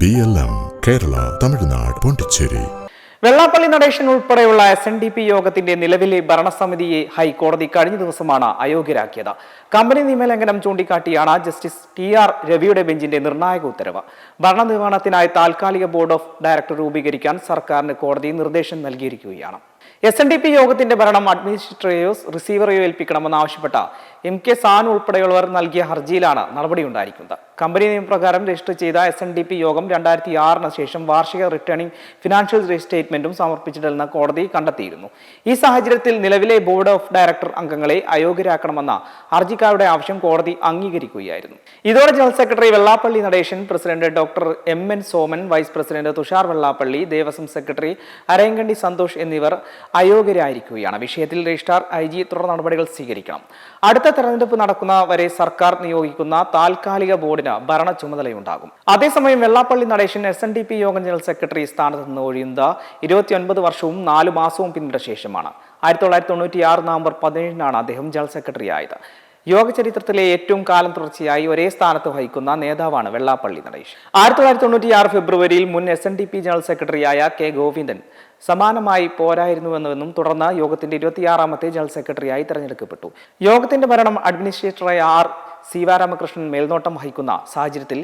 BLM, Kerala, Tamil Nadu, Pondicherry. Vellappally Natesan ഉൾപ്പെടെയുള്ള SNDP യോഗത്തിന്റെ നിലവിലെ ഭരണസമിതിയെ ഹൈക്കോടതി കഴിഞ്ഞ ദിവസമാണ് അയോഗ്യരാക്കിയത്. കമ്പനി നിയമലംഘനം ചൂണ്ടിക്കാട്ടിയാണ് ജസ്റ്റിസ് TR രവിയുടെ ബെഞ്ചിന്റെ നിർണായക ഉത്തരവ്. ഭരണനിർവഹണത്തിനായി താൽക്കാലിക ബോർഡ് ഓഫ് ഡയറക്ടർ രൂപീകരിക്കാൻ സർക്കാരിന് കോടതി നിർദ്ദേശം നൽകിയിരിക്കുകയാണ്. SNDP യോഗത്തിന്റെ ഭരണം അഡ്മിനിസ്ട്രേറ്ററെയോ റിസീവറെയോ ഏൽപ്പിക്കണമെന്നാവശ്യപ്പെട്ട MK സാനു ഉൾപ്പെടെയുള്ളവർ നൽകിയ ഹർജിയിലാണ് നടപടിയുണ്ടായിരിക്കുന്നത്. കമ്പനി നിയമപ്രകാരം രജിസ്റ്റർ ചെയ്ത SNDP യോഗം 2006 ശേഷം വാർഷിക റിട്ടേണിംഗ് ഫിനാൻഷ്യൽ സ്റ്റേറ്റ്മെന്റും സമർപ്പിച്ചിട്ടില്ലെന്ന് കോടതി കണ്ടെത്തിയിരുന്നു. ഈ സാഹചര്യത്തിൽ നിലവിലെ ബോർഡ് ഓഫ് ഡയറക്ടർ അംഗങ്ങളെ അയോഗ്യരാക്കണമെന്ന ഹർജിക്കാരുടെ ആവശ്യം കോടതി അംഗീകരിക്കുകയായിരുന്നു. ഇതോടെ general secretary Vellappally Natesan, president doctor MN Soman, vice president Thushar Vellappally, Devaswom secretary Arayankandi Santhosh എന്നിവർ അയോഗ്യരായിരിക്കുകയാണ്. വിഷയത്തിൽ രജിസ്ട്രാർ IG തുടർ നടപടികൾ സ്വീകരിക്കണം. അടുത്ത തെരഞ്ഞെടുപ്പ് നടക്കുന്ന വരെ സർക്കാർ നിയോഗിക്കുന്ന താൽക്കാലിക ബോർഡിന് ഭരണ ചുമതലയുണ്ടാകും. അതേസമയം വെള്ളാപ്പള്ളി നടേശൻ SNDP യോഗം ജനറൽ സെക്രട്ടറി സ്ഥാനത്ത് നിന്ന് ഒഴിയുന്നത് 29 വർഷവും 4 മാസവും പിന്നിട്ട ശേഷമാണ്. 1996 നവംബർ 17 അദ്ദേഹം ജനറൽ സെക്രട്ടറി ആയത്. യോഗ ചരിത്രത്തിലെ ഏറ്റവും കാലം തുടർച്ചയായി ഒരേ സ്ഥാനത്ത് വഹിക്കുന്ന നേതാവാണ് വെള്ളാപ്പള്ളി നടേശൻ. 1996 ഫെബ്രുവരിയിൽ മുൻ SNDP ജനറൽ സെക്രട്ടറിയായ K ഗോവിന്ദൻ സമാനമായി പോരായിരുന്നുവെന്നും തുടർന്ന് യോഗത്തിന്റെ 26ാമത്തെ ജനറൽ സെക്രട്ടറിയായി തെരഞ്ഞെടുക്കപ്പെട്ടു. യോഗത്തിന്റെ ഭരണം അഡ്മിനിസ്ട്രേറ്ററായ R ശിവരാമകൃഷ്ണൻ മേൽനോട്ടം വഹിക്കുന്ന സാഹചര്യത്തിൽ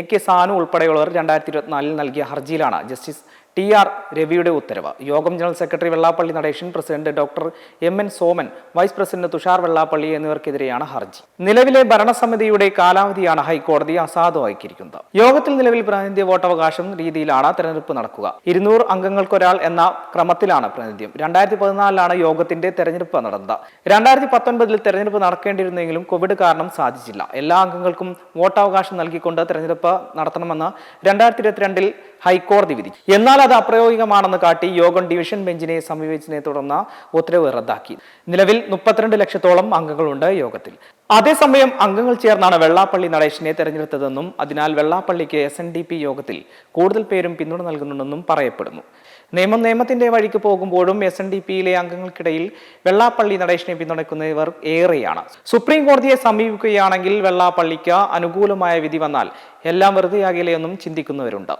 MK സാനു ഉൾപ്പെടെയുള്ളവർ 2024 നൽകിയ ഹർജിയിലാണ് ജസ്റ്റിസ് TR രവിയുടെ ഉത്തരവ്. യോഗം general secretary Vellappally Natesan, president doctor MN Soman, vice president Thushar Vellappally എന്നിവർക്കെതിരെയാണ് ഹർജി. നിലവിലെ ഭരണസമിതിയുടെ കാലാവധിയാണ് ഹൈക്കോടതി അസാധുവാക്കിയിരിക്കുന്നത്. യോഗത്തിൽ നിലവിൽ പ്രാതിനിധ്യ വോട്ടവകാശം രീതിയിലാണ് തെരഞ്ഞെടുപ്പ് നടക്കുക. 200 അംഗങ്ങൾക്കൊരാൾ എന്ന ക്രമത്തിലാണ് പ്രാതിനിധ്യം. 2014 യോഗത്തിന്റെ തെരഞ്ഞെടുപ്പ് നടന്നത്. 2019 തെരഞ്ഞെടുപ്പ് നടക്കേണ്ടിയിരുന്നെങ്കിലും കോവിഡ് കാരണം സാധിച്ചില്ല. എല്ലാ അംഗങ്ങൾക്കും വോട്ടവകാശം നൽകിക്കൊണ്ട് തെരഞ്ഞെടുപ്പ് നടത്തണമെന്ന് 2022 ഹൈക്കോടതി വിധിച്ചു. എന്നാൽ അത് അപ്രായോഗികമാണെന്ന് കാട്ടി യോഗം ഡിവിഷൻ ബെഞ്ചിനെ സമീപിച്ചതിനെ തുടർന്ന് ഉത്തരവ് റദ്ദാക്കി. നിലവിൽ 32 ലക്ഷത്തോളം അംഗങ്ങളുണ്ട് യോഗത്തിൽ. അതേസമയം അംഗങ്ങൾ ചേർന്നാണ് വെള്ളാപ്പള്ളി നടേശനെ തെരഞ്ഞെടുത്തതെന്നും അതിനാൽ വെള്ളാപ്പള്ളിക്ക് SNDP യോഗത്തിൽ കൂടുതൽ പേരും പിന്തുണ നൽകുന്നുണ്ടെന്നും പറയപ്പെടുന്നു. നിയമത്തിന്റെ വഴിക്ക് പോകുമ്പോഴും SNDPയിലെ അംഗങ്ങൾക്കിടയിൽ വെള്ളാപ്പള്ളി നടേശനെ പിന്തുണയ്ക്കുന്നവർ ഏറെയാണ്. സുപ്രീം കോടതിയെ സമീപിക്കുകയാണെങ്കിൽ വെള്ളാപ്പള്ളിക്ക് അനുകൂലമായ വിധി വന്നാൽ എല്ലാം വെറുതെയാകില്ലെന്നും ചിന്തിക്കുന്നവരുണ്ട്.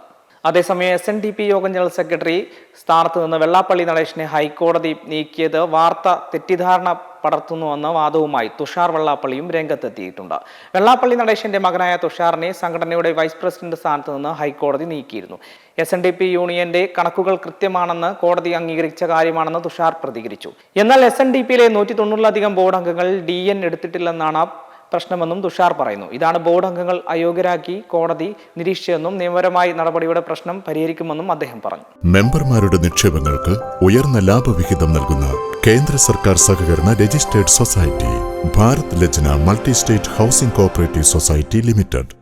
അതേസമയം SNDP യോഗം ജനറൽ സെക്രട്ടറി സ്ഥാനത്ത് നിന്ന് വെള്ളാപ്പള്ളി നടേശനെ ഹൈക്കോടതി നീക്കിയത് വാർത്ത തെറ്റിദ്ധാരണ പടർത്തുന്നുവെന്ന വാദവുമായി തുഷാർ വെള്ളാപ്പള്ളിയും രംഗത്തെത്തിയിട്ടുണ്ട്. വെള്ളാപ്പള്ളി നടേശന്റെ മകനായ തുഷാറിനെ സംഘടനയുടെ വൈസ് പ്രസിഡന്റ് സ്ഥാനത്ത് നിന്ന് ഹൈക്കോടതി നീക്കിയിരുന്നു. SNDP യൂണിയന്റെ കണക്കുകൾ കൃത്യമാണെന്ന് കോടതി അംഗീകരിച്ച കാര്യമാണെന്ന് തുഷാർ പ്രതികരിച്ചു. എന്നാൽ SNDPയിലെ 190-ലധികം ബോർഡ് അംഗങ്ങൾ DN എടുത്തിട്ടില്ലെന്നാണ് പ്രശ്നമെന്നും തുഷാർ പറയുന്നു. ഇതാണ് ബോർഡ് അംഗങ്ങൾ അയോഗ്യരാക്കി കോടതി നിരീക്ഷിച്ചതെന്നും നിയമപരമായി നടപടിയുടെ പ്രശ്നം പരിഹരിക്കുമെന്നും അദ്ദേഹം പറഞ്ഞു. മെമ്പർമാരുടെ നിക്ഷേപങ്ങൾക്ക് ഉയർന്ന ലാഭവിഹിതം നൽകുന്ന കേന്ദ്ര സർക്കാർ സഹകരണ registered society Bharat Lajna multi state housing cooperative society limited.